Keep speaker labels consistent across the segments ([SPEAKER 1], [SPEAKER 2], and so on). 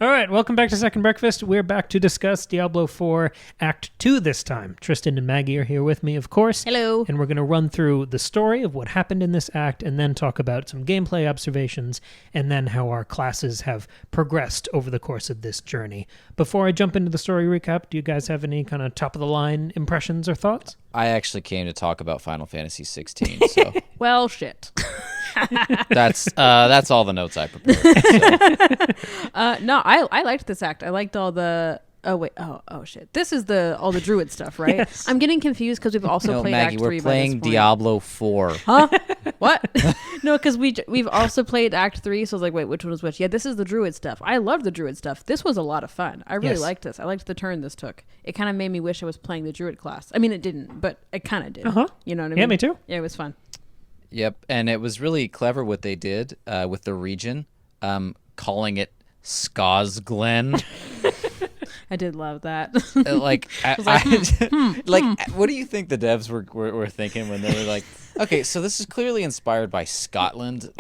[SPEAKER 1] All right, welcome back to Second Breakfast. We're back to discuss Diablo IV Act 2 this time. Tristan and Maggie are here with me, of course.
[SPEAKER 2] Hello.
[SPEAKER 1] And we're going to run through the story of what happened in this act and then talk about some gameplay observations and then how our classes have progressed over the course of this journey. Before I jump into the story recap, do you guys have any kind of top-of-the-line impressions or thoughts?
[SPEAKER 3] I actually came to talk about Final Fantasy 16, so
[SPEAKER 2] Well, shit.
[SPEAKER 3] that's all the notes I prepared. So.
[SPEAKER 2] No, I liked this act. I liked all the... Oh shit. This is all the druid stuff, right?
[SPEAKER 1] Yes.
[SPEAKER 2] I'm getting confused because we've also played
[SPEAKER 3] Maggie,
[SPEAKER 2] Act 3
[SPEAKER 3] we're playing
[SPEAKER 2] by this point.
[SPEAKER 3] Diablo 4.
[SPEAKER 2] Huh? What? No, because we've also played Act 3, so I was like, wait, which one was which? Yeah, this is the druid stuff. I love the druid stuff. This was a lot of fun. I really liked this. I liked the turn this took. It kind of made me wish I was playing the druid class. I mean, it didn't, but it kind of did.
[SPEAKER 1] Uh-huh.
[SPEAKER 2] You know what I mean?
[SPEAKER 1] Yeah, me too.
[SPEAKER 2] Yeah, it was fun.
[SPEAKER 3] Yep, and it was really clever what they did with the region, calling it Skosglen.
[SPEAKER 2] I did love that.
[SPEAKER 3] What do you think the devs were thinking when they were like, okay, so this is clearly inspired by Scotland.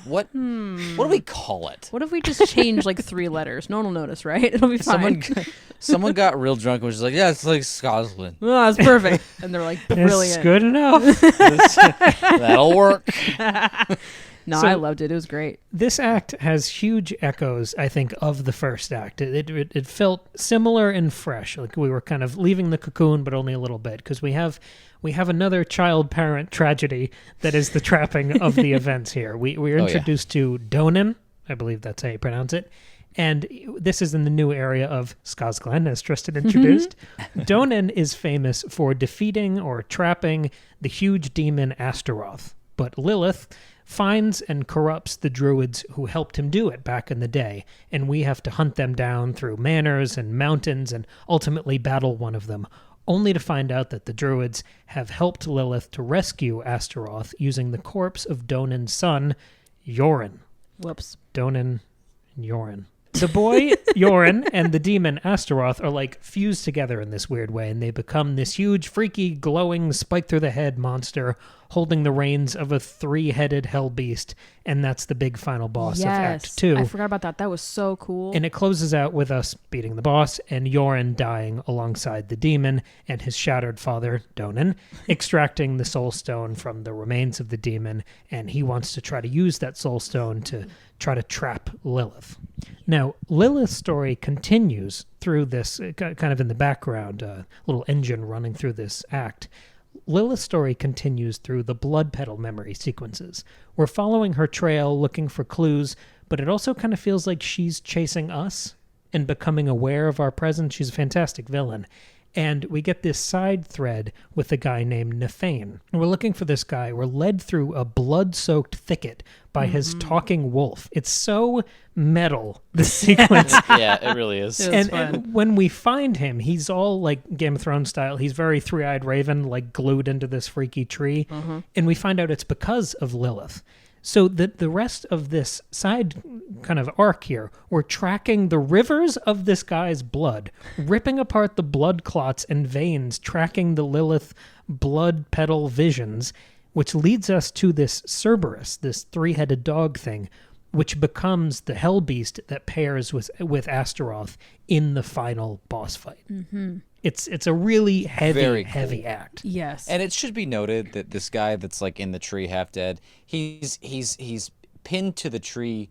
[SPEAKER 3] What do we call it?
[SPEAKER 2] What if we just change like 3 letters? No one will notice, right? It'll be fine.
[SPEAKER 3] Someone got real drunk and was just like, yeah, it's like Scotland.
[SPEAKER 2] Oh, that's perfect. And they're like, brilliant.
[SPEAKER 1] It's good enough.
[SPEAKER 3] That'll work.
[SPEAKER 2] No,
[SPEAKER 1] So-
[SPEAKER 2] I loved it. It was great.
[SPEAKER 1] This act has huge echoes, I think, of the first act. It felt similar and fresh, like we were kind of leaving the cocoon, but only a little bit, because we have another child-parent tragedy that is the trapping of the events here. We're introduced to Donan, I believe that's how you pronounce it, and this is in the new area of Skosglen, as Tristan introduced. Donan is famous for defeating or trapping the huge demon Astaroth, but Lilith finds and corrupts the druids who helped him do it back in the day, and we have to hunt them down through manors and mountains and ultimately battle one of them, only to find out that the druids have helped Lilith to rescue Astaroth using the corpse of Donan's son, Yorin.
[SPEAKER 2] Whoops.
[SPEAKER 1] Donan and Yorin. The boy, Yorin, and the demon Astaroth are like fused together in this weird way, and they become this huge, freaky, glowing, spike-through-the-head monster holding the reins of a 3-headed hell beast, and that's the big final boss of Act 2.
[SPEAKER 2] I forgot about that. That was so cool.
[SPEAKER 1] And it closes out with us beating the boss and Yorin dying alongside the demon and his shattered father, Donan, extracting the soul stone from the remains of the demon, and he wants to try to use that soul stone to try to trap Lilith. Now, Lilith's story continues through this, kind of in the background, a little engine running through this act. Lilith's story continues through the blood petal memory sequences. We're following her trail, looking for clues, but it also kind of feels like she's chasing us and becoming aware of our presence. She's a fantastic villain. And we get this side thread with a guy named Nefane. We're looking for this guy. We're led through a blood-soaked thicket by his talking wolf. It's so metal, this sequence.
[SPEAKER 3] Yeah, it really is.
[SPEAKER 2] It was
[SPEAKER 1] And when we find him, he's all like Game of Thrones style. He's very three-eyed raven, like glued into this freaky tree. And we find out it's because of Lilith. So the rest of this side kind of arc here, we're tracking the rivers of this guy's blood, ripping apart the blood clots and veins, tracking the Lilith blood petal visions, which leads us to this Cerberus, this 3-headed dog thing, which becomes the hell beast that pairs with Astaroth in the final boss fight. Mm-hmm. It's a really heavy act.
[SPEAKER 2] Yes.
[SPEAKER 3] And it should be noted that this guy that's like in the tree half dead, he's pinned to the tree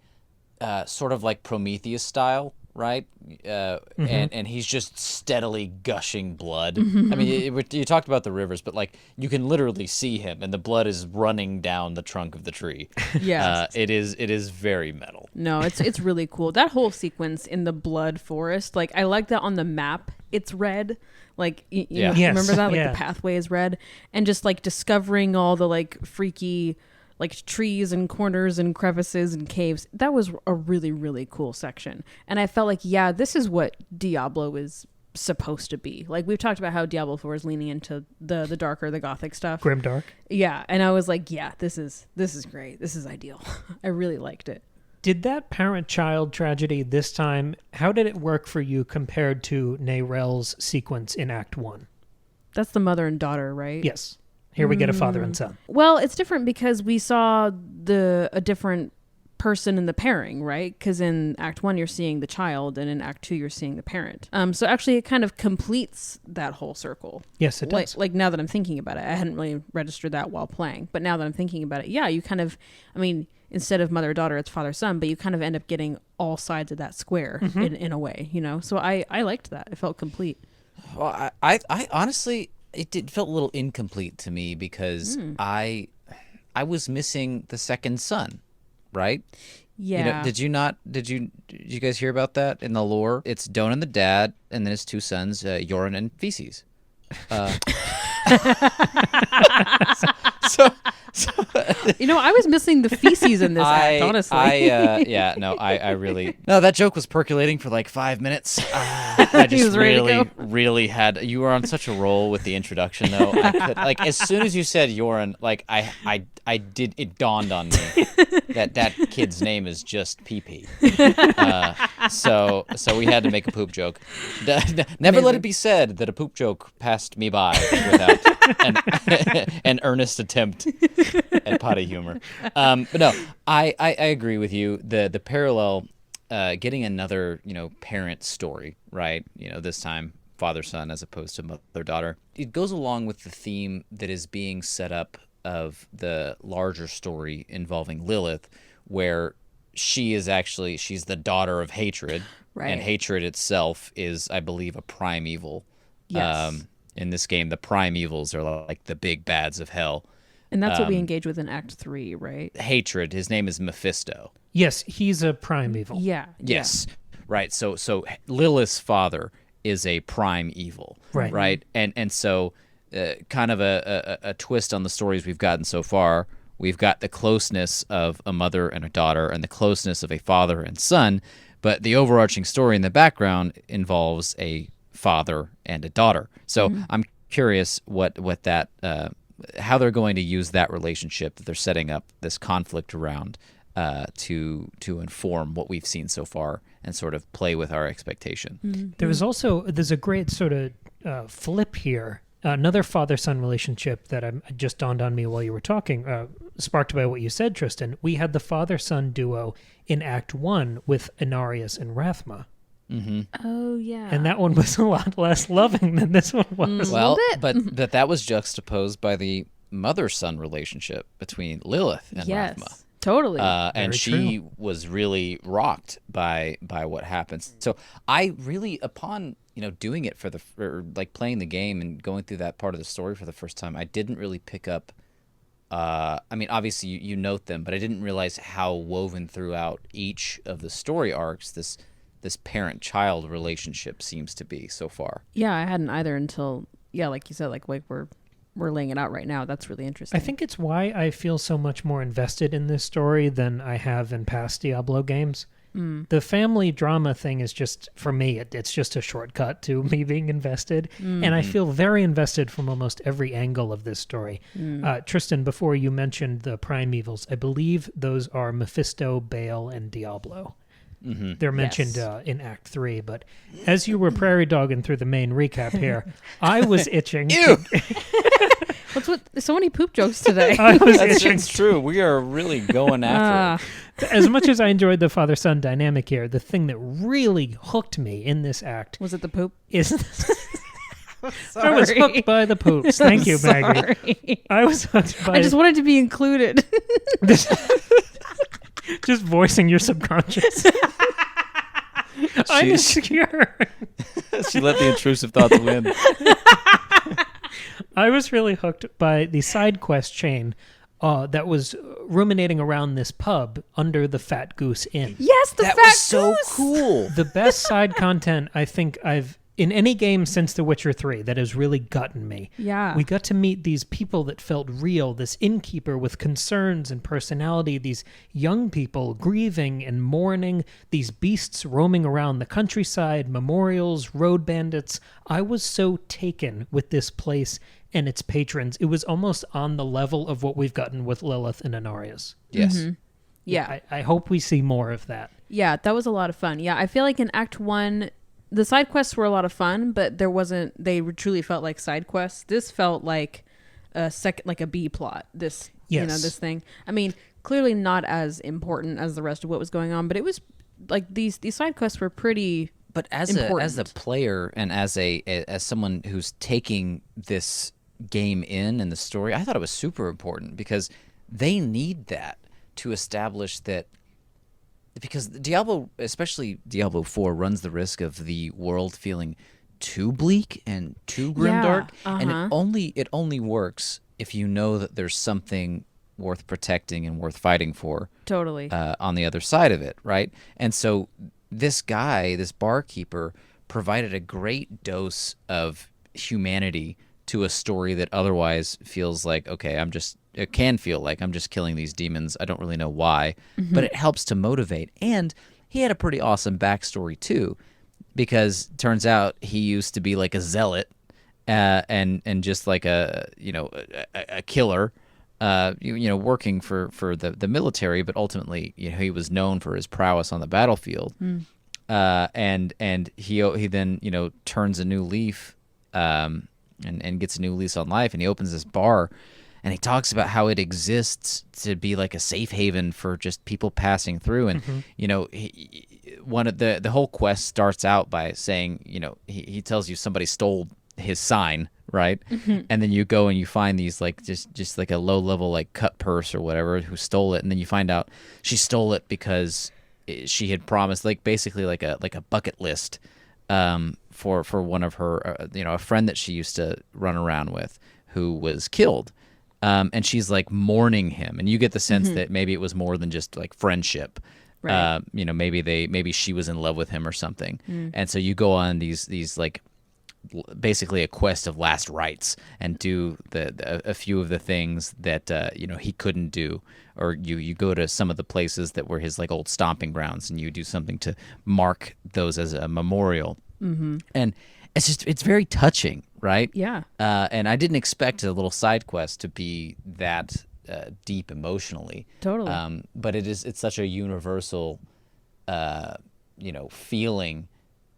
[SPEAKER 3] sort of like Prometheus style, right? And he's just steadily gushing blood. I mean, you talked about the rivers, but like you can literally see him and the blood is running down the trunk of the tree.
[SPEAKER 2] Yeah.
[SPEAKER 3] It is very metal.
[SPEAKER 2] No, it's really cool. That whole sequence in the blood forest, like I like that on the map. It's red. Like, you know,
[SPEAKER 1] Yes.
[SPEAKER 2] remember that? Like
[SPEAKER 1] Yeah.
[SPEAKER 2] the pathway is red. And just like discovering all the like freaky like trees and corners and crevices and caves. That was a really, really cool section. And I felt like, yeah, this is what Diablo is supposed to be. Like we've talked about how Diablo 4 is leaning into the darker, the gothic stuff.
[SPEAKER 1] Grimdark.
[SPEAKER 2] Yeah. And I was like, yeah, this is great. This is ideal. I really liked it.
[SPEAKER 1] Did that parent-child tragedy this time, how did it work for you compared to Neyrel's sequence in Act 1?
[SPEAKER 2] That's the mother and daughter, right?
[SPEAKER 1] Yes. Here we get a father and son.
[SPEAKER 2] Well, it's different because we saw a different person in the pairing, right? Because in Act 1 you're seeing the child, and in Act 2 you're seeing the parent. So actually it kind of completes that whole circle.
[SPEAKER 1] Yes, it does.
[SPEAKER 2] Like now that I'm thinking about it, I hadn't really registered that while playing, but now that I'm thinking about it, yeah, you kind of, I mean, instead of mother-daughter, it's father-son, but you kind of end up getting all sides of that square in a way, you know? So I liked that. It felt complete.
[SPEAKER 3] Well, I honestly, it felt a little incomplete to me because I was missing the second son, right?
[SPEAKER 2] Yeah.
[SPEAKER 3] You know, did you guys hear about that in the lore? It's Donan the dad, and then his two sons, Yoren and Feces. So
[SPEAKER 2] you know, I was missing the feces in this act, honestly.
[SPEAKER 3] I really that joke was percolating for like 5 minutes. I just really had. You were on such a roll with the introduction, though. I could, like, as soon as you said Yoren, like I did. It dawned on me that kid's name is just PP. So we had to make a poop joke. Never let it be said that a poop joke passed me by without an earnest attempt at potty humor. But no, I agree with you. The parallel, getting another, you know, parent story, right? You know, this time father-son as opposed to mother-daughter. It goes along with the theme that is being set up of the larger story involving Lilith, where she's the daughter of hatred,
[SPEAKER 2] right?
[SPEAKER 3] And hatred itself is, I believe, a prime evil.
[SPEAKER 2] Yes.
[SPEAKER 3] In this game, the prime evils are like the big bads of hell.
[SPEAKER 2] And that's what we engage with in Act 3, right?
[SPEAKER 3] Hatred. His name is Mephisto.
[SPEAKER 1] Yes, he's a prime evil.
[SPEAKER 2] Yeah.
[SPEAKER 3] Yes. Yeah. Right. So Lilith's father is a prime evil.
[SPEAKER 1] Right.
[SPEAKER 3] Right. And so kind of a twist on the stories we've gotten so far. We've got the closeness of a mother and a daughter and the closeness of a father and son. But the overarching story in the background involves a father and a daughter. So I'm curious what that how they're going to use that relationship that they're setting up this conflict around to inform what we've seen so far and sort of play with our expectation.
[SPEAKER 1] Mm-hmm. There's a great sort of flip here. Another father-son relationship that just dawned on me while you were talking, sparked by what you said, Tristan. We had the father-son duo in Act 1 with Inarius and Rathma.
[SPEAKER 3] Mm-hmm.
[SPEAKER 2] Oh, yeah.
[SPEAKER 1] And that one was a lot less loving than this one was.
[SPEAKER 3] Well, but that was juxtaposed by the mother-son relationship between Lilith and Rathma.
[SPEAKER 2] Totally.
[SPEAKER 3] And she was really rocked by what happens. So I really, upon doing it like playing the game and going through that part of the story for the first time, I didn't really pick up. I mean, obviously you note them, but I didn't realize how woven throughout each of the story arcs this parent-child relationship seems to be so far.
[SPEAKER 2] Yeah, I hadn't either until like you said, like we're laying it out right now. That's really interesting.
[SPEAKER 1] I think it's why I feel so much more invested in this story than I have in past Diablo games. The family drama thing is just, for me, it's just a shortcut to me being invested. And I feel very invested from almost every angle of this story. Tristan, before you mentioned the prime evils, I believe those are Mephisto, Baal, and Diablo. Mm-hmm. They're mentioned in Act 3, but as you were prairie dogging through the main recap here, I was itching.
[SPEAKER 2] What's with so many poop jokes today?
[SPEAKER 1] I was itching.
[SPEAKER 3] That's true. We are really going after it.
[SPEAKER 1] As much as I enjoyed the father-son dynamic here, the thing that really hooked me in this act
[SPEAKER 2] was it the poop?
[SPEAKER 1] I was hooked by the poops. Thank you, Maggie. I was hooked by.
[SPEAKER 2] I just wanted to be included.
[SPEAKER 1] Just voicing your subconscious. I'm insecure.
[SPEAKER 3] She let the intrusive thoughts win.
[SPEAKER 1] I was really hooked by the side quest chain that was ruminating around this pub under the Fat Goose Inn.
[SPEAKER 2] Yes,
[SPEAKER 3] that was so cool.
[SPEAKER 1] The best side content I think I've in any game since The Witcher 3 that has really gotten me.
[SPEAKER 2] Yeah.
[SPEAKER 1] We got to meet these people that felt real, this innkeeper with concerns and personality, these young people grieving and mourning, these beasts roaming around the countryside, memorials, road bandits. I was so taken with this place and its patrons. It was almost on the level of what we've gotten with Lilith and Inarius.
[SPEAKER 3] Yes.
[SPEAKER 2] Mm-hmm. Yeah.
[SPEAKER 1] I hope we see more of that.
[SPEAKER 2] Yeah, that was a lot of fun. Yeah, I feel like in Act 1... the side quests were a lot of fun, but they truly felt like side quests. This felt like a B plot. This,
[SPEAKER 1] yes.
[SPEAKER 2] this thing. I mean, clearly not as important as the rest of what was going on, but it was like these side quests were pretty
[SPEAKER 3] But as
[SPEAKER 2] important.
[SPEAKER 3] a player and as someone who's taking this game in the story, I thought it was super important because they need that to establish that, because Diablo, especially Diablo 4, runs the risk of the world feeling too bleak and too grimdark, and it only works if you know that there's something worth protecting and worth fighting for.
[SPEAKER 2] Totally.
[SPEAKER 3] On the other side of it, right? And so this guy, this barkeeper, provided a great dose of humanity to a story that otherwise feels like, okay, it can feel like I'm just killing these demons. I don't really know why, but it helps to motivate. And he had a pretty awesome backstory too, because turns out he used to be like a zealot, and just like a killer, working for the military, but ultimately, he was known for his prowess on the battlefield. And he then turns a new leaf, and gets a new lease on life, and he opens this bar, and he talks about how it exists to be like a safe haven for just people passing through. And one of the whole quest starts out by saying, he tells you somebody stole his sign, right? And then you go and you find these like just like a low level like cut purse or whatever who stole it, and then you find out she stole it because she had promised, like basically like a bucket list for one of her a friend that she used to run around with who was killed, and she's like mourning him, and you get the sense that maybe it was more than just like friendship.
[SPEAKER 2] Right.
[SPEAKER 3] Maybe she was in love with him or something. And so you go on these like basically a quest of last rites and do a few of the things that he couldn't do, or you go to some of the places that were his like old stomping grounds, and you do something to mark those as a memorial. And it's very touching, right?
[SPEAKER 2] Yeah.
[SPEAKER 3] And I didn't expect a little side quest to be that deep emotionally.
[SPEAKER 2] Totally.
[SPEAKER 3] But it's such a universal feeling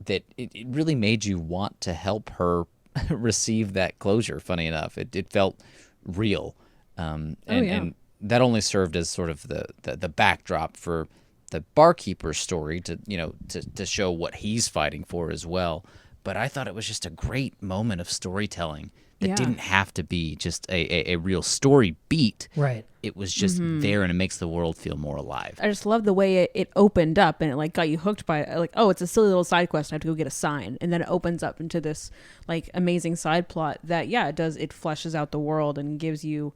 [SPEAKER 3] that it really made you want to help her receive that closure. Funny enough, it felt real, and that only served as sort of the backdrop for the barkeeper's story to show what he's fighting for as well. But I thought it was just a great moment of storytelling that didn't have to be just a real story beat.
[SPEAKER 1] Right.
[SPEAKER 3] It was just there, and it makes the world feel more alive.
[SPEAKER 2] I just love the way it opened up, and it like got you hooked by it. Like, oh, it's a silly little side quest. I have to go get a sign, and then it opens up into this like amazing side plot that it fleshes out the world and gives you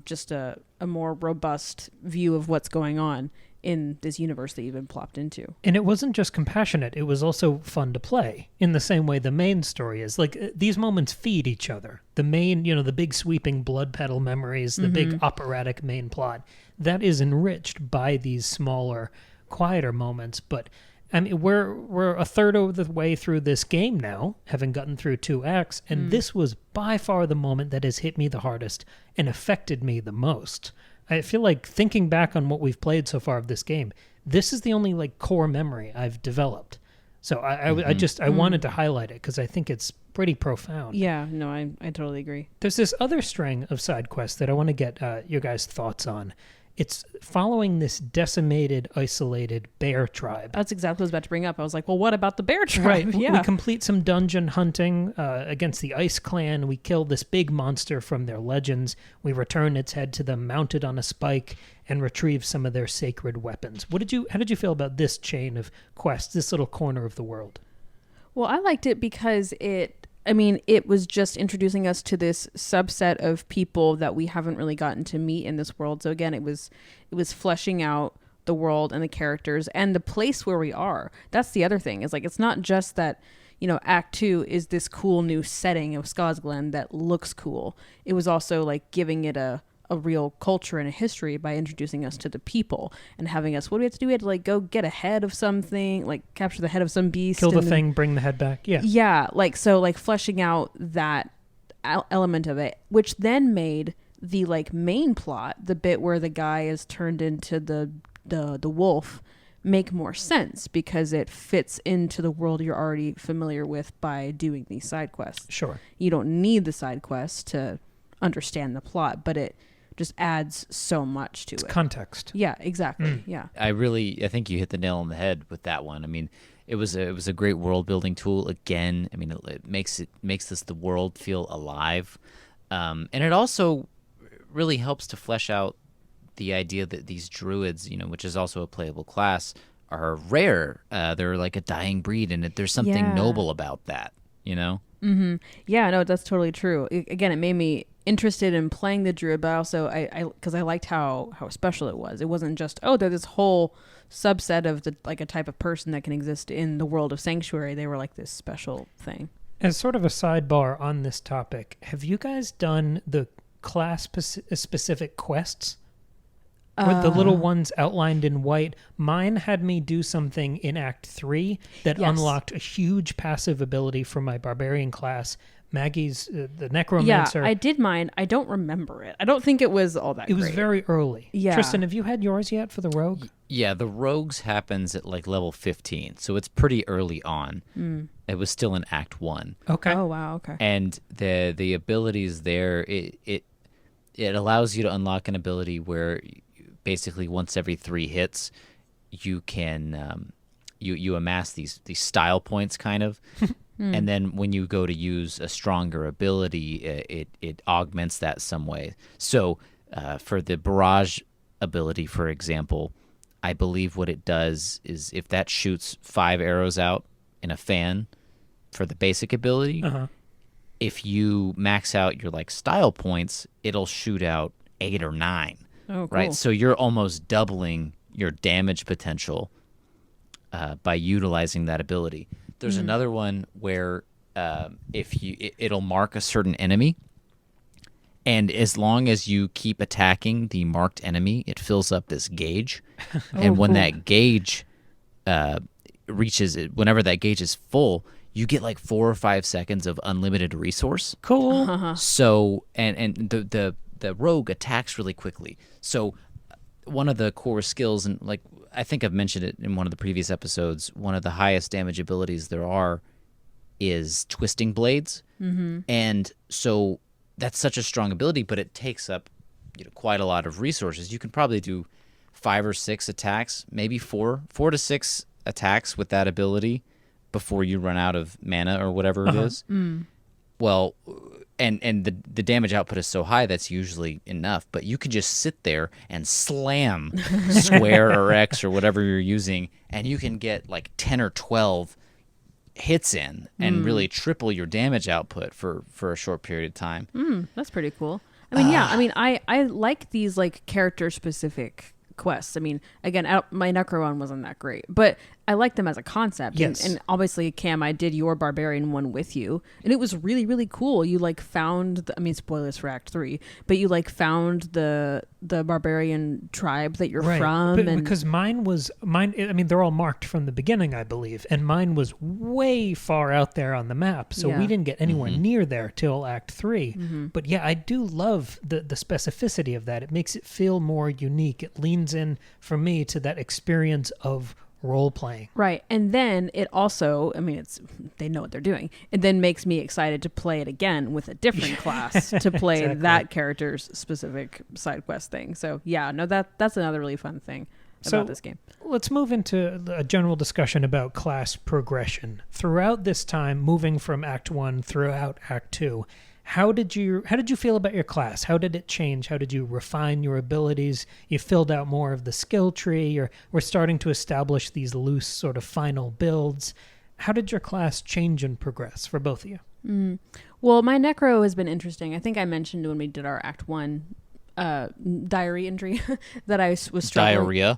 [SPEAKER 2] just a more robust view of what's going on in this universe that you've been plopped into.
[SPEAKER 1] And it wasn't just compassionate, it was also fun to play in the same way the main story is. Like, these moments feed each other. The main, the big sweeping blood pedal memories, the big operatic main plot, that is enriched by these smaller, quieter moments. But I mean, we're a third of the way through this game now, having gotten through 2 acts, and this was by far the moment that has hit me the hardest and affected me the most. I feel like thinking back on what we've played so far of this game, this is the only like core memory I've developed. So I wanted to highlight it because I think it's pretty profound.
[SPEAKER 2] Yeah, no, I totally agree.
[SPEAKER 1] There's this other string of side quests that I want to get your guys' thoughts on. It's following this decimated, isolated bear tribe.
[SPEAKER 2] That's exactly what I was about to bring up. I was like, well, what about the bear tribe?
[SPEAKER 1] Right.
[SPEAKER 2] Yeah.
[SPEAKER 1] We complete some dungeon hunting against the Ice Clan. We kill this big monster from their legends. We return its head to them mounted on a spike and retrieve some of their sacred weapons. How did you feel about this chain of quests, this little corner of the world?
[SPEAKER 2] Well, I liked it because it was just introducing us to this subset of people that we haven't really gotten to meet in this world. So again, it was fleshing out the world and the characters and the place where we are. That's the other thing. Is like, it's not just that, Act 2 is this cool new setting of Skosglen that looks cool. It was also like giving it a real culture and a history by introducing us to the people and having us, what do we have to do? We had to like go get a head of something, like capture the head of some beast.
[SPEAKER 1] Kill the thing, bring the head back. Yeah.
[SPEAKER 2] Yeah. Like, so like fleshing out that element of it, which then made the like main plot, the bit where the guy is turned into the wolf, make more sense because it fits into the world you're already familiar with by doing these side quests.
[SPEAKER 1] Sure.
[SPEAKER 2] You don't need the side quests to understand the plot, but it just adds so much to it.
[SPEAKER 1] Context.
[SPEAKER 2] Yeah, exactly. Yeah.
[SPEAKER 3] I think you hit the nail on the head with that one. I mean, it was a great world building tool. Again, I mean, it makes the world feel alive, and it also really helps to flesh out the idea that these druids, which is also a playable class, are rare. They're like a dying breed, and there's something noble about that.
[SPEAKER 2] Mm-hmm. Yeah, no, that's totally true. Again, it made me interested in playing the druid, but also because I liked how special it was. It wasn't just, they're this whole subset of a type of person that can exist in the world of Sanctuary. They were like this special thing.
[SPEAKER 1] As sort of a sidebar on this topic, have you guys done the class specific quests? With the little ones outlined in white? Mine had me do something in Act 3 that unlocked a huge passive ability for my barbarian class. Maggie's the necromancer.
[SPEAKER 2] Yeah, I did mine. I don't remember it. I don't think it was all that
[SPEAKER 1] It was very early.
[SPEAKER 2] Yeah.
[SPEAKER 1] Tristan, have you had yours yet for the rogue?
[SPEAKER 3] Yeah, the rogues happens at like level 15, so it's pretty early on. It was still in Act 1.
[SPEAKER 1] Okay.
[SPEAKER 2] Oh, wow, okay.
[SPEAKER 3] And the abilities there, it allows you to unlock an ability where basically once every 3 hits, you can you amass these style points kind of. And then when you go to use a stronger ability, it augments that some way. So for the barrage ability, for example, I believe what it does is if that shoots 5 arrows out in a fan for the basic ability, if you max out your style points, it'll shoot out 8 or 9.
[SPEAKER 2] Oh, cool.
[SPEAKER 3] Right? So you're almost doubling your damage potential by utilizing that ability. There's another one where it'll mark a certain enemy, and as long as you keep attacking the marked enemy, it fills up this gauge. And when that gauge whenever that gauge is full, you get 4 or 5 seconds of unlimited resource.
[SPEAKER 1] Cool.
[SPEAKER 3] So and the rogue attacks really quickly. So one of the core skills, and I think I've mentioned it in one of the previous episodes, one of the highest damage abilities there are is twisting blades. And so that's such a strong ability, but it takes up quite a lot of resources. You can probably do 5 or 6 attacks, maybe 4 to 6 attacks with that ability before you run out of mana or whatever it is. Well, and the damage output is so high that's usually enough, but you can just sit there and slam square or X or whatever you're using, and you can get 10 or 12 hits in and really triple your damage output for a short period of time.
[SPEAKER 2] That's pretty cool. I mean, I like these character specific quests. I mean, again, my Necro one wasn't that great, but I like them as a concept.
[SPEAKER 1] Yes.
[SPEAKER 2] And obviously, Cam, I did your barbarian one with you, and it was really, really cool. You found, spoilers for Act 3, but you found the barbarian tribe that you're from.
[SPEAKER 1] And because mine, I mean, they're all marked from the beginning, I believe, and mine was way far out there on the map, so we didn't get anywhere near there till Act 3. But yeah, I do love the specificity of that. It makes it feel more unique. It leans in, for me, to that experience of role playing.
[SPEAKER 2] Right. And then it also, they know what they're doing. It then makes me excited to play it again with a different class to play
[SPEAKER 1] Exactly.
[SPEAKER 2] that character's specific side quest thing. So yeah, no, that's another really fun thing about this game.
[SPEAKER 1] Let's move into a general discussion about class progression. Throughout this time, moving from Act 1 throughout Act 2, how did you feel about your class? How did it change? How did you refine your abilities? You filled out more of the skill tree, or we're starting to establish these loose sort of final builds. How did your class change and progress for both of you?
[SPEAKER 2] Well, my Necro has been interesting. I think I mentioned when we did our Act 1 diary entry that I was struggling.
[SPEAKER 3] Diarrhea.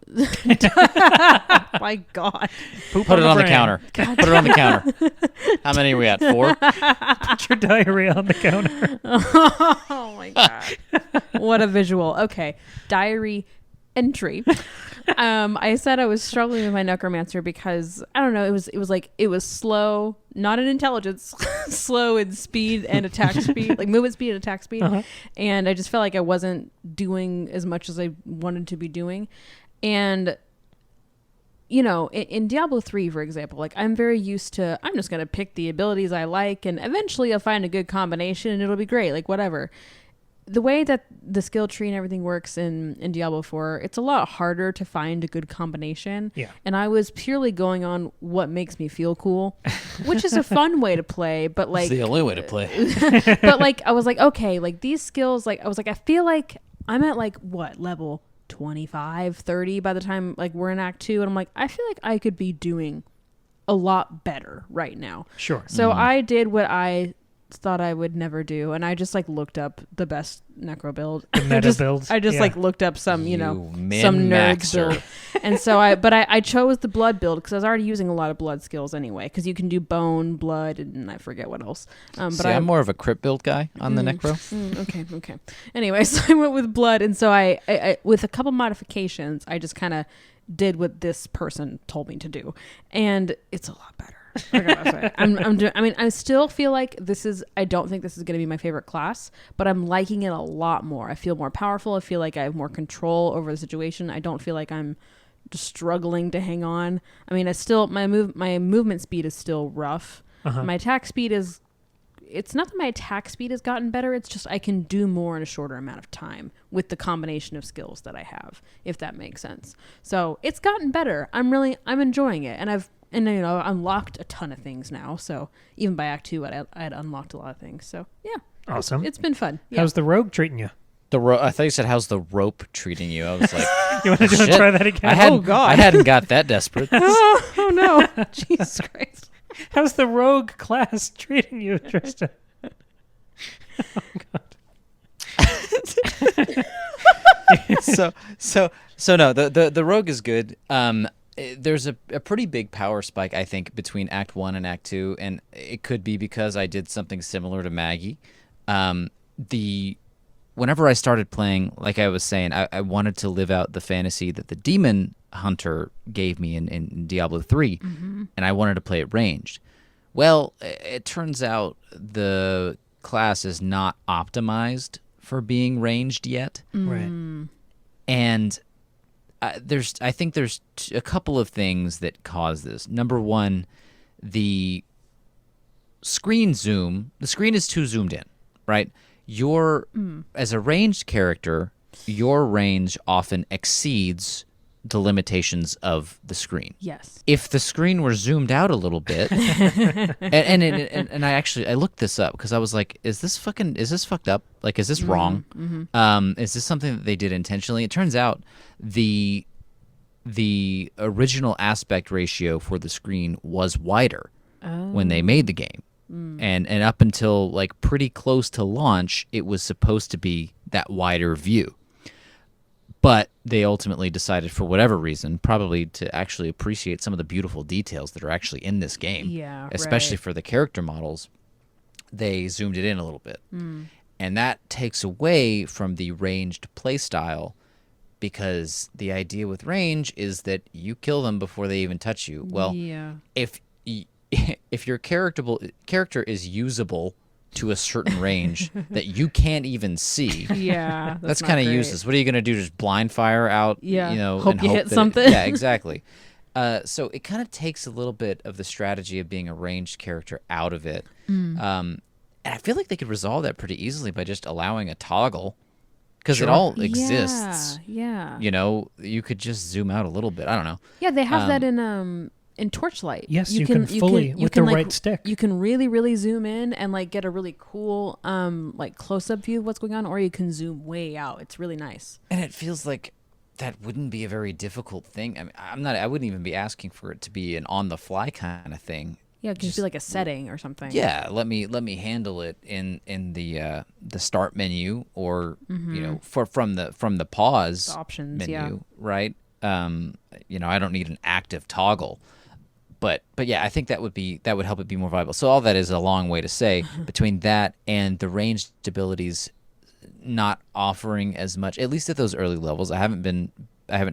[SPEAKER 2] My God.
[SPEAKER 1] Poop
[SPEAKER 3] Put it on the
[SPEAKER 1] brain.
[SPEAKER 3] counter. Put it on the counter. How many are we at? 4?
[SPEAKER 1] Put your diarrhea on the counter.
[SPEAKER 2] Oh my God. What a visual. Okay. Diary entry. I said I was struggling with my necromancer because I don't know, it was slow, not in intelligence, slow in speed and attack speed, movement speed and attack speed. And I just felt like I wasn't doing as much as I wanted to be doing. And in Diablo 3, for example, I'm very used to, I'm just going to pick the abilities I like and eventually I'll find a good combination and it'll be great, whatever. the way that the skill tree and everything works in Diablo 4, it's a lot harder to find a good combination.
[SPEAKER 1] Yeah.
[SPEAKER 2] And I was purely going on what makes me feel cool, which is a fun way to play, but like
[SPEAKER 3] It's the only way to play.
[SPEAKER 2] but like I was like, okay, like these skills, like I was like, I feel like I'm at like what level 25, 30 by the time like we're in Act 2, and I'm like, I feel like I could be doing a lot better right now.
[SPEAKER 1] Sure.
[SPEAKER 2] So I did what I thought I would never do, and I just like looked up the best necro build.
[SPEAKER 1] The meta build.
[SPEAKER 2] I just
[SPEAKER 1] Yeah.
[SPEAKER 2] like looked up some,
[SPEAKER 3] You
[SPEAKER 2] some nerd
[SPEAKER 3] min-maxer.
[SPEAKER 2] build. And so I chose the blood build because I was already using a lot of blood skills anyway, because you can do bone, blood, and I forget what else. But
[SPEAKER 3] See, I'm more of a crit build guy on the necro.
[SPEAKER 2] Okay. Anyway, so I went with blood, and so I with a couple modifications, I just kind of did what this person told me to do, and it's a lot better. I gotta say. I still feel like I don't think this is going to be my favorite class, but I'm liking it a lot more. I feel more powerful. I feel like I have more control over the situation. I don't feel like I'm just struggling to hang on. I mean, my movement speed is still rough. My attack speed is, it's not that my attack speed has gotten better. It's just I can do more in a shorter amount of time with the combination of skills that I have, if that makes sense. So it's gotten better. I'm enjoying it. And I've unlocked a ton of things now. So even by Act 2, I had unlocked a lot of things. So yeah.
[SPEAKER 1] Awesome.
[SPEAKER 2] It's been fun. Yeah.
[SPEAKER 1] How's the rogue treating you?
[SPEAKER 3] I thought you said, "How's the rope treating you?" I was like,
[SPEAKER 1] You want to
[SPEAKER 3] shit.
[SPEAKER 1] try that again?
[SPEAKER 3] I hadn't got that desperate.
[SPEAKER 2] oh no. Jesus Christ.
[SPEAKER 1] How's the rogue class treating you, Tristan?
[SPEAKER 3] So no, the rogue is good. There's a pretty big power spike, I think, between Act 1 and Act 2, and it could be because I did something similar to Maggie. Whenever I started playing, like I was saying, I wanted to live out the fantasy that the demon hunter gave me in Diablo 3, and I wanted to play it ranged. Well, it turns out the class is not optimized for being ranged yet.
[SPEAKER 1] Right.
[SPEAKER 3] And I think there's a couple of things that cause this. Number one, the screen zoom. The screen is too zoomed in, right? As a ranged character, your range often exceeds the limitations of the screen.
[SPEAKER 2] Yes.
[SPEAKER 3] If the screen were zoomed out a little bit, and I looked this up because I was like, is this fucked up? Like, is this wrong? Is this something that they did intentionally? It turns out the original aspect ratio for the screen was wider when they made the game. And up until like pretty close to launch, it was supposed to be that wider view. But they ultimately decided, for whatever reason, probably to actually appreciate some of the beautiful details that are actually in this game, especially for the character models, they zoomed it in a little bit. And that takes away from the ranged playstyle, because the idea with range is that you kill them before they even touch you. Well, if your character is usable to a certain range that you can't even see, that's kind of useless. What are you going to do? Just blind fire out?
[SPEAKER 2] Hope you hit something.
[SPEAKER 3] Yeah, exactly. So it kind of takes a little bit of the strategy of being a ranged character out of it. And I feel like they could resolve that pretty easily by just allowing a toggle, because it all exists.
[SPEAKER 2] Yeah.
[SPEAKER 3] You could just zoom out a little bit. I don't know.
[SPEAKER 2] Yeah, they have that in Torchlight.
[SPEAKER 1] Yes, you can fully with the right stick.
[SPEAKER 2] You can really, really zoom in and like get a really cool like close-up view of what's going on, or you can zoom way out. It's really nice.
[SPEAKER 3] And it feels like that wouldn't be a very difficult thing. I mean, I wouldn't even be asking for it to be an on-the-fly kind of thing.
[SPEAKER 2] Yeah, it can just be like a setting or something.
[SPEAKER 3] Yeah, let me handle it in the start menu, or from the pause
[SPEAKER 2] The options
[SPEAKER 3] menu, right? I don't need an active toggle. But yeah, I think that would help it be more viable. So all that is a long way to say between that and the ranged abilities not offering as much, at least at those early levels. I haven't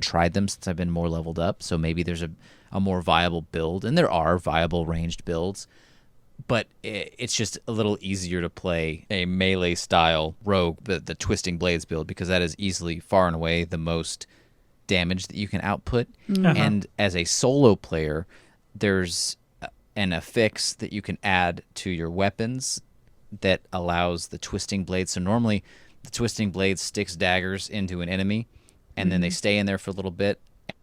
[SPEAKER 3] tried them since I've been more leveled up. So maybe there's a more viable build, and there are viable ranged builds, but it's just a little easier to play a melee style rogue, the Twisting Blades build, because that is easily far and away the most damage that you can output. And as a solo player, there's an affix that you can add to your weapons that allows the Twisting Blade. So normally the twisting blade sticks daggers into an enemy, and then they stay in there for a little bit,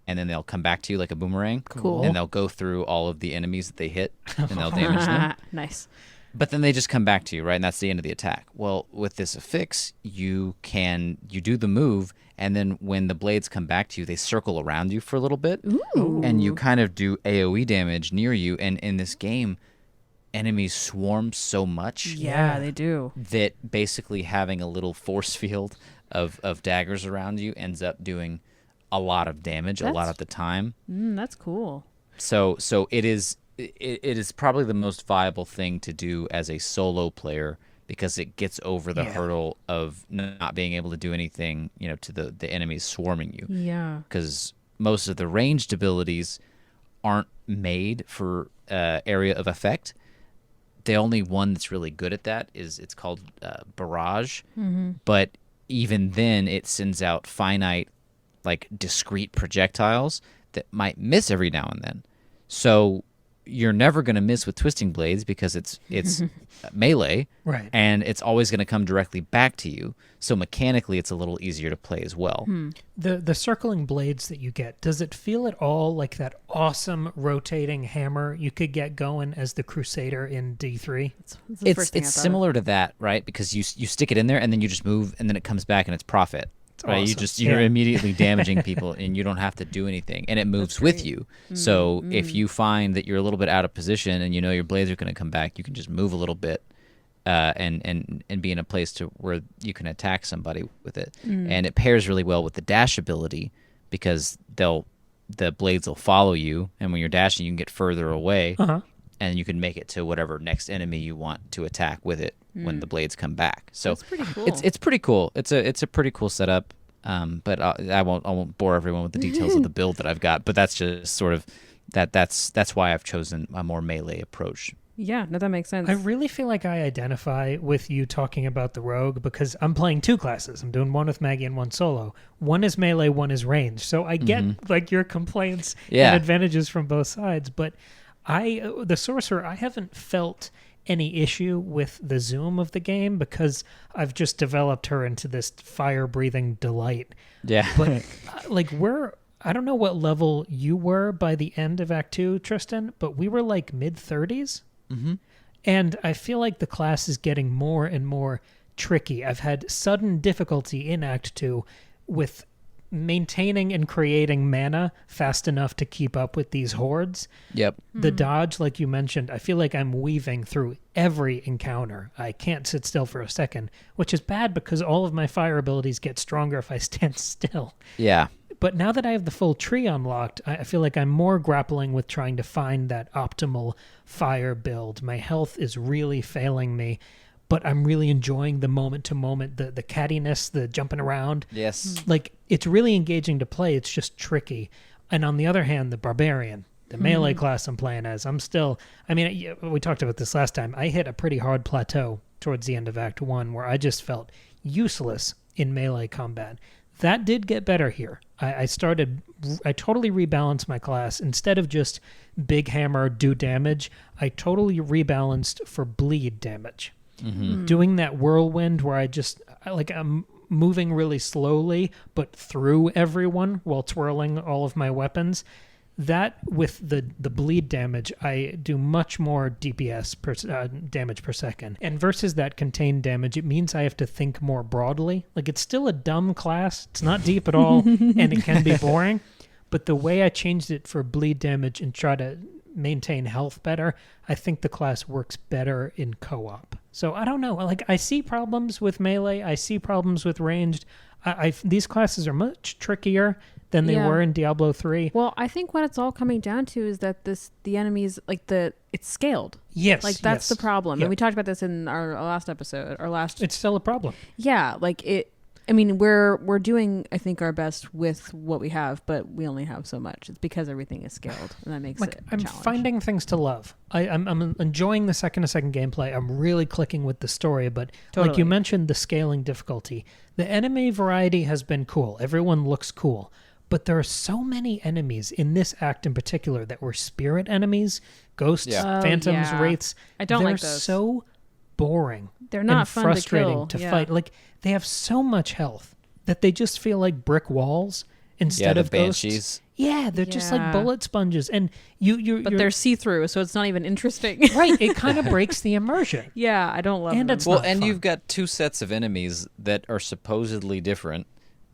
[SPEAKER 3] and then they'll come back to you like a boomerang.
[SPEAKER 2] Cool.
[SPEAKER 3] And they'll go through all of the enemies that they hit, and they'll damage them.
[SPEAKER 2] Nice.
[SPEAKER 3] But then they just come back to you, right? And that's the end of the attack. Well, with this affix, you do the move, and then when the blades come back to you, they circle around you for a little bit.
[SPEAKER 2] Ooh.
[SPEAKER 3] And you kind of do AoE damage near you. And in this game, enemies swarm so much
[SPEAKER 2] Yeah, they do.
[SPEAKER 3] that basically having a little force field of daggers around you ends up doing a lot of damage a lot of the time.
[SPEAKER 2] That's cool.
[SPEAKER 3] So it is probably the most viable thing to do as a solo player, because it gets over the hurdle of not being able to do anything, to the enemies swarming you.
[SPEAKER 2] Yeah.
[SPEAKER 3] Because most of the ranged abilities aren't made for area of effect. The only one that's really good at that it's called Barrage. But even then, it sends out finite, like discrete projectiles that might miss every now and then. So you're never going to miss with twisting blades because it's melee,
[SPEAKER 1] Right.
[SPEAKER 3] and it's always going to come directly back to you. So mechanically, it's a little easier to play as well.
[SPEAKER 1] The circling blades that you get, does it feel at all like that awesome rotating hammer you could get going as the Crusader in D3?
[SPEAKER 2] That's the first thing I
[SPEAKER 3] It's
[SPEAKER 2] thought
[SPEAKER 3] similar to that, right? Because you stick it in there and then you just move and then it comes back and it's profit. Right,
[SPEAKER 1] awesome.
[SPEAKER 3] you're immediately damaging people, and you don't have to do anything, and it moves with you. So if you find that you're a little bit out of position, and your blades are going to come back, you can just move a little bit, and be in a place to where you can attack somebody with it. And it pairs really well with the dash ability, because the blades will follow you, and when you're dashing, you can get further away, and you can make it to whatever next enemy you want to attack with it when the blades come back. So
[SPEAKER 2] That's pretty cool.
[SPEAKER 3] it's pretty cool. It's a pretty cool setup. But I won't bore everyone with the details of the build that I've got. But that's just sort of that's why I've chosen a more melee approach.
[SPEAKER 2] Yeah, no, that makes sense.
[SPEAKER 1] I really feel like I identify with you talking about the rogue, because I'm playing two classes. I'm doing one with Maggie and one solo. One is melee, one is range. So I get like your complaints and advantages from both sides. But the sorcerer, I haven't felt any issue with the zoom of the game, because I've just developed her into this fire-breathing delight.
[SPEAKER 3] Yeah.
[SPEAKER 1] But I don't know what level you were by the end of Act 2, Tristan, but we were like mid-30s. And I feel like the class is getting more and more tricky. I've had sudden difficulty in Act 2 with maintaining and creating mana fast enough to keep up with these hordes.
[SPEAKER 3] Yep.
[SPEAKER 1] The dodge, like you mentioned, I feel like I'm weaving through every encounter. I can't sit still for a second, which is bad because all of my fire abilities get stronger if I stand still.
[SPEAKER 3] Yeah.
[SPEAKER 1] But now that I have the full tree unlocked, I feel like I'm more grappling with trying to find that optimal fire build. My health is really failing me, but I'm really enjoying the moment-to-moment, the cattiness, the jumping around.
[SPEAKER 3] Yes.
[SPEAKER 1] Like, it's really engaging to play. It's just tricky. And on the other hand, the barbarian, the melee class I'm playing as, we talked about this last time. I hit a pretty hard plateau towards the end of Act 1 where I just felt useless in melee combat. That did get better here. I totally rebalanced my class. Instead of just big hammer, do damage, I totally rebalanced for bleed damage. Doing that whirlwind where I'm moving really slowly, but through everyone while twirling all of my weapons. That, with the bleed damage, I do much more DPS damage per second. And versus that contained damage, it means I have to think more broadly. Like, it's still a dumb class. It's not deep at all, and it can be boring. But the way I changed it for bleed damage and try to maintain health better, I think the class works better in co-op. So I don't know. Like, I see problems with melee. I see problems with ranged. These classes are much trickier than they were in Diablo 3.
[SPEAKER 2] Well, I think what it's all coming down to is that the enemies, it's scaled.
[SPEAKER 1] Yes.
[SPEAKER 2] Like, that's the problem.
[SPEAKER 1] Yep.
[SPEAKER 2] And we talked about this in our last episode.
[SPEAKER 1] It's still a problem.
[SPEAKER 2] Yeah, we're doing, I think, our best with what we have, but we only have so much. It's because everything is scaled, and that makes it a
[SPEAKER 1] I'm
[SPEAKER 2] challenge.
[SPEAKER 1] finding things to love. I'm enjoying the second gameplay. I'm really clicking with the story, but like you mentioned, the scaling difficulty. The enemy variety has been cool. Everyone looks cool. But there are so many enemies in this act in particular that were spirit enemies, ghosts, phantoms, wraiths.
[SPEAKER 2] I don't
[SPEAKER 1] They're
[SPEAKER 2] like those.
[SPEAKER 1] so boring.
[SPEAKER 2] They're not
[SPEAKER 1] and
[SPEAKER 2] fun
[SPEAKER 1] frustrating
[SPEAKER 2] to kill.
[SPEAKER 1] fight. Like, they have so much health that they just feel like brick walls instead
[SPEAKER 3] the
[SPEAKER 1] of ghosts.
[SPEAKER 3] banshees.
[SPEAKER 1] Yeah, they're just like
[SPEAKER 2] Yeah.
[SPEAKER 1] bullet sponges, and you're
[SPEAKER 2] But they're see-through, so it's not even interesting.
[SPEAKER 1] right. It kind of breaks the immersion.
[SPEAKER 2] Yeah, I don't love
[SPEAKER 1] And
[SPEAKER 2] them.
[SPEAKER 1] it's
[SPEAKER 3] Well,
[SPEAKER 1] not
[SPEAKER 3] and
[SPEAKER 1] fun.
[SPEAKER 3] you've got two sets of enemies that are supposedly different.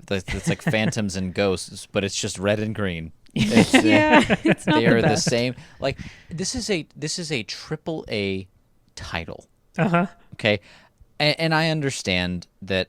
[SPEAKER 3] It's like phantoms and ghosts, but it's just red and green. It's,
[SPEAKER 2] it's not
[SPEAKER 3] they are the
[SPEAKER 1] best.
[SPEAKER 3] same. Like this is a triple A title.
[SPEAKER 1] Uh-huh.
[SPEAKER 3] Okay, and I understand that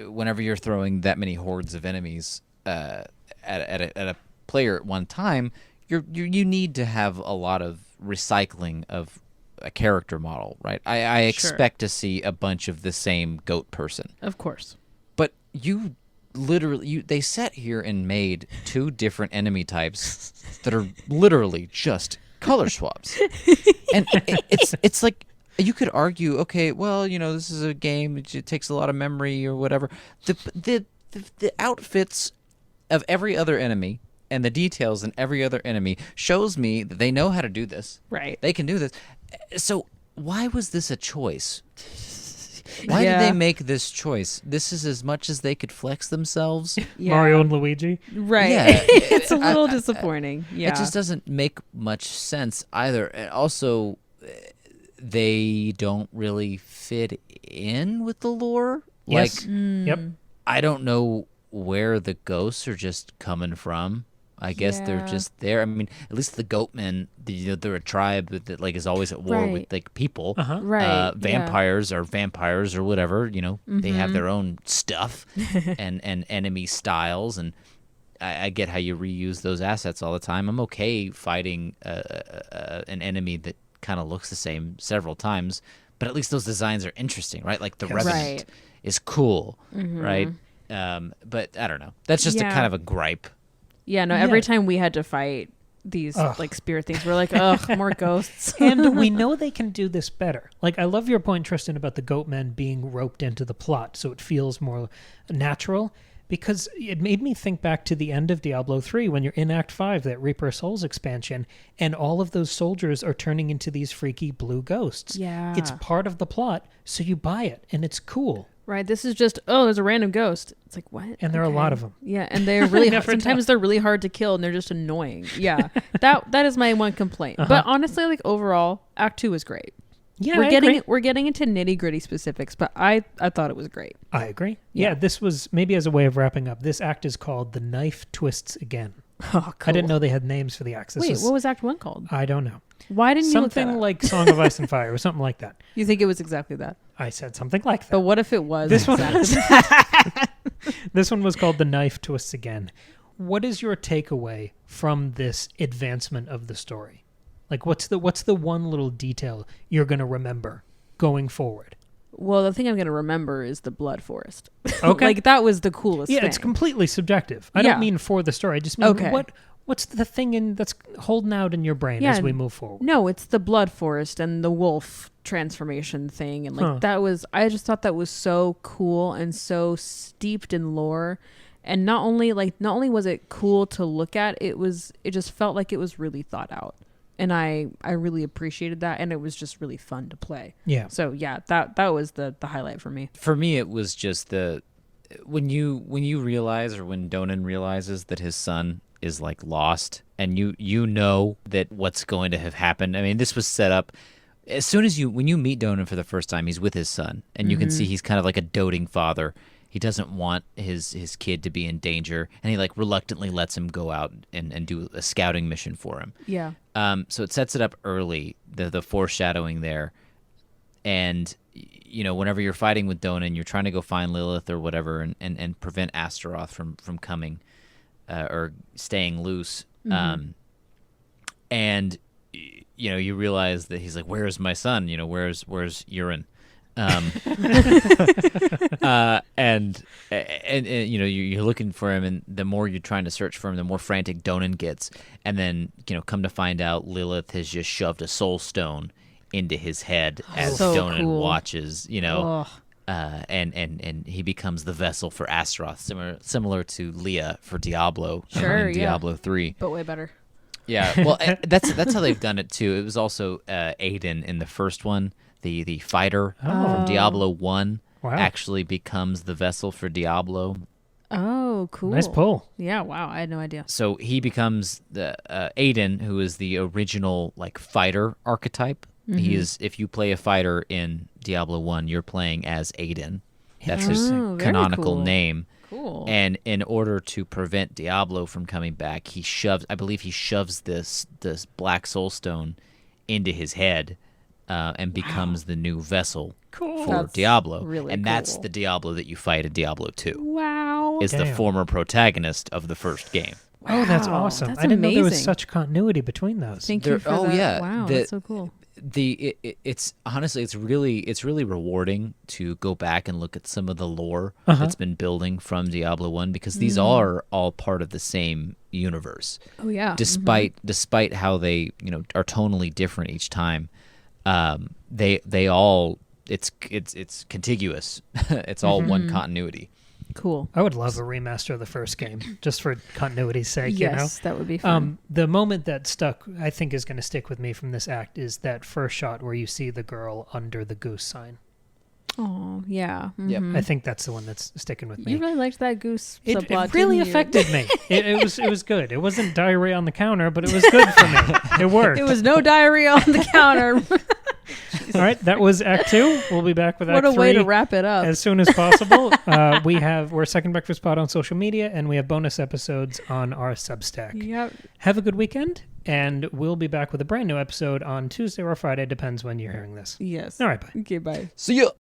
[SPEAKER 3] whenever you're throwing that many hordes of enemies at a player at one time, you need to have a lot of recycling of a character model, right? I expect to see a bunch of the same goat person,
[SPEAKER 2] Of course.
[SPEAKER 3] but you literally they sat here and made two different enemy types that are literally just color swaps, and it's like. You could argue, okay, well, this is a game. It takes a lot of memory or whatever. The outfits of every other enemy and the details in every other enemy shows me that they know how to do this.
[SPEAKER 2] Right.
[SPEAKER 3] They can do this. So why was this a choice? Why did
[SPEAKER 2] Yeah.
[SPEAKER 3] they make this choice? This is as much as they could flex themselves.
[SPEAKER 2] Yeah.
[SPEAKER 1] Mario and Luigi.
[SPEAKER 2] Right.
[SPEAKER 3] Yeah.
[SPEAKER 2] It's a little disappointing. Yeah.
[SPEAKER 3] It just doesn't make much sense either. And also, they don't really fit in with the lore.
[SPEAKER 1] Yes.
[SPEAKER 3] Like,
[SPEAKER 1] Yep.
[SPEAKER 3] I don't know where the ghosts are just coming from. I guess they're
[SPEAKER 2] Yeah.
[SPEAKER 3] just there. I mean, at least the goatmen, they're a tribe that like is always at war with
[SPEAKER 2] Right.
[SPEAKER 3] like people.
[SPEAKER 1] Uh-huh.
[SPEAKER 2] Right. Yeah.
[SPEAKER 3] Vampires are vampires or whatever. They have their own stuff and enemy styles, and I get how you reuse those assets all the time. I'm okay fighting an enemy that kind of looks the same several times, but at least those designs are interesting, right? Like the
[SPEAKER 1] Yes.
[SPEAKER 3] Revenant
[SPEAKER 2] Right.
[SPEAKER 3] is cool, right? But I don't know. That's just a
[SPEAKER 2] Yeah.
[SPEAKER 3] kind of a gripe.
[SPEAKER 2] Yeah, no, every
[SPEAKER 1] Yeah.
[SPEAKER 2] time we had to fight these
[SPEAKER 1] Ugh.
[SPEAKER 2] like spirit things, we're like, ugh, more ghosts.
[SPEAKER 1] And we know they can do this better. Like, I love your point, Tristan, about the goatmen being roped into the plot so it feels more natural, because it made me think back to the end of Diablo 3 when you're in Act 5, that Reaper of Souls expansion, and all of those soldiers are turning into these freaky blue ghosts.
[SPEAKER 2] Yeah.
[SPEAKER 1] It's part of the plot, so you buy it, and it's cool.
[SPEAKER 2] Right. This is just, oh, there's a random ghost. It's like, what?
[SPEAKER 1] And there are a lot of them.
[SPEAKER 2] Yeah, and they're really
[SPEAKER 1] Never
[SPEAKER 2] sometimes they're really hard to kill and they're just annoying. Yeah. That is my one complaint. But honestly, like overall, Act 2 is great.
[SPEAKER 1] Yeah,
[SPEAKER 2] we're
[SPEAKER 1] I
[SPEAKER 2] getting
[SPEAKER 1] agree.
[SPEAKER 2] we're getting into nitty-gritty specifics, but I thought it was great.
[SPEAKER 1] I agree. Yeah, this was, maybe as a way of wrapping up, this act is called The Knife Twists Again.
[SPEAKER 2] Oh, cool.
[SPEAKER 1] I didn't know they had names for the acts. This
[SPEAKER 2] Wait, what was Act 1 called?
[SPEAKER 1] I don't know.
[SPEAKER 2] Why didn't you look that
[SPEAKER 1] Something
[SPEAKER 2] up?
[SPEAKER 1] like Song of Ice and Fire or something like that.
[SPEAKER 2] You think it was exactly that?
[SPEAKER 1] I said something like that.
[SPEAKER 2] But what if it was
[SPEAKER 1] This one-
[SPEAKER 2] exactly
[SPEAKER 1] This one was called The Knife Twists Again. What is your takeaway from this advancement of the story? Like, what's the one little detail you're going to remember going forward?
[SPEAKER 2] Well, the thing I'm going to remember is the blood forest.
[SPEAKER 1] Okay.
[SPEAKER 2] Like, that was the coolest
[SPEAKER 1] Yeah,
[SPEAKER 2] thing.
[SPEAKER 1] it's completely subjective. I
[SPEAKER 2] Yeah.
[SPEAKER 1] don't mean for the story. I just mean
[SPEAKER 2] Okay.
[SPEAKER 1] what's the thing that's holding out in your brain
[SPEAKER 2] Yeah,
[SPEAKER 1] as we move forward?
[SPEAKER 2] No, it's the blood forest and the wolf transformation thing. And, like, I just thought that was so cool and so steeped in lore. And not only was it cool to look at, it just felt like it was really thought out. And I really appreciated that, and it was just really fun to play.
[SPEAKER 1] Yeah.
[SPEAKER 2] So yeah, that was the highlight for me.
[SPEAKER 3] For me, it was just when you realize, or when Donan realizes that his son is like lost, and you know that what's going to have happened. I mean, this was set up as soon as when you meet Donan for the first time, he's with his son, and you can see he's kind of like a doting father. He doesn't want his kid to be in danger, and he like reluctantly lets him go out and do a scouting mission for him.
[SPEAKER 2] Yeah.
[SPEAKER 3] So it sets it up early, the foreshadowing there. And, whenever you're fighting with Donan, you're trying to go find Lilith or whatever and prevent Astaroth from coming or staying loose. And, you realize that he's like, where's my son? Where's Urine? And you're looking for him, and the more you're trying to search for him, the more frantic Donan gets. And then come to find out, Lilith has just shoved a soul stone into his head as
[SPEAKER 2] So
[SPEAKER 3] Donan
[SPEAKER 2] cool.
[SPEAKER 3] watches.
[SPEAKER 2] Ugh.
[SPEAKER 3] And he becomes the vessel for Astaroth, similar to Leah for Diablo
[SPEAKER 2] Sure,
[SPEAKER 3] in Diablo 3.
[SPEAKER 2] But way better.
[SPEAKER 3] Yeah, well, that's how they've done it too. It was also Aiden in the first one, the fighter from Diablo 1 actually becomes the vessel for Diablo.
[SPEAKER 2] Oh, cool.
[SPEAKER 1] Nice pull.
[SPEAKER 2] Yeah, wow, I had no idea.
[SPEAKER 3] So he becomes the Aiden, who is the original like fighter archetype. He is, if you play a fighter in Diablo 1, you're playing as Aiden. That's his canonical name.
[SPEAKER 2] Cool.
[SPEAKER 3] And in order to prevent Diablo from coming back, he shoves this black soulstone into his head and becomes the new vessel for
[SPEAKER 2] That's
[SPEAKER 3] Diablo.
[SPEAKER 2] really
[SPEAKER 3] and
[SPEAKER 2] cool.
[SPEAKER 3] that's the Diablo that you fight in Diablo 2.
[SPEAKER 2] Wow.
[SPEAKER 3] Is the former protagonist of the first game.
[SPEAKER 1] Oh, that's awesome.
[SPEAKER 2] That's
[SPEAKER 1] I didn't know there was
[SPEAKER 2] amazing.
[SPEAKER 1] such continuity between those.
[SPEAKER 2] Thank you for that.
[SPEAKER 3] Yeah,
[SPEAKER 2] Wow, that's so cool.
[SPEAKER 3] It's honestly it's really rewarding to go back and look at some of the lore that's been building from Diablo 1 because these are all part of the same universe.
[SPEAKER 2] Oh yeah.
[SPEAKER 3] Despite how they, are tonally different each time, they all it's contiguous. It's all one continuity.
[SPEAKER 2] Cool.
[SPEAKER 1] I would love a remaster of the first game, just for continuity's sake.
[SPEAKER 2] Yes, that would be fun.
[SPEAKER 1] The moment that I think is going to stick with me from this act is that first shot where you see the girl under the goose sign.
[SPEAKER 2] Oh, yeah.
[SPEAKER 3] Yep.
[SPEAKER 1] I think that's the one that's sticking with me.
[SPEAKER 2] You really liked that goose
[SPEAKER 1] It
[SPEAKER 2] subplot,
[SPEAKER 1] really
[SPEAKER 2] didn't you?
[SPEAKER 1] affected me. It was good. It wasn't diarrhea on the counter, but it was good for me. It worked.
[SPEAKER 2] It was no diarrhea on the counter.
[SPEAKER 1] All right, that was Act 2. We'll be back with Act 3.
[SPEAKER 2] What a way to wrap it up.
[SPEAKER 1] As soon as possible. We're Second Breakfast Pod on social media, and we have bonus episodes on our Substack.
[SPEAKER 2] Yep.
[SPEAKER 1] Have a good weekend, and we'll be back with a brand new episode on Tuesday or Friday, depends when you're hearing this.
[SPEAKER 2] Yes.
[SPEAKER 1] All right, bye.
[SPEAKER 2] Okay, bye.
[SPEAKER 3] See ya.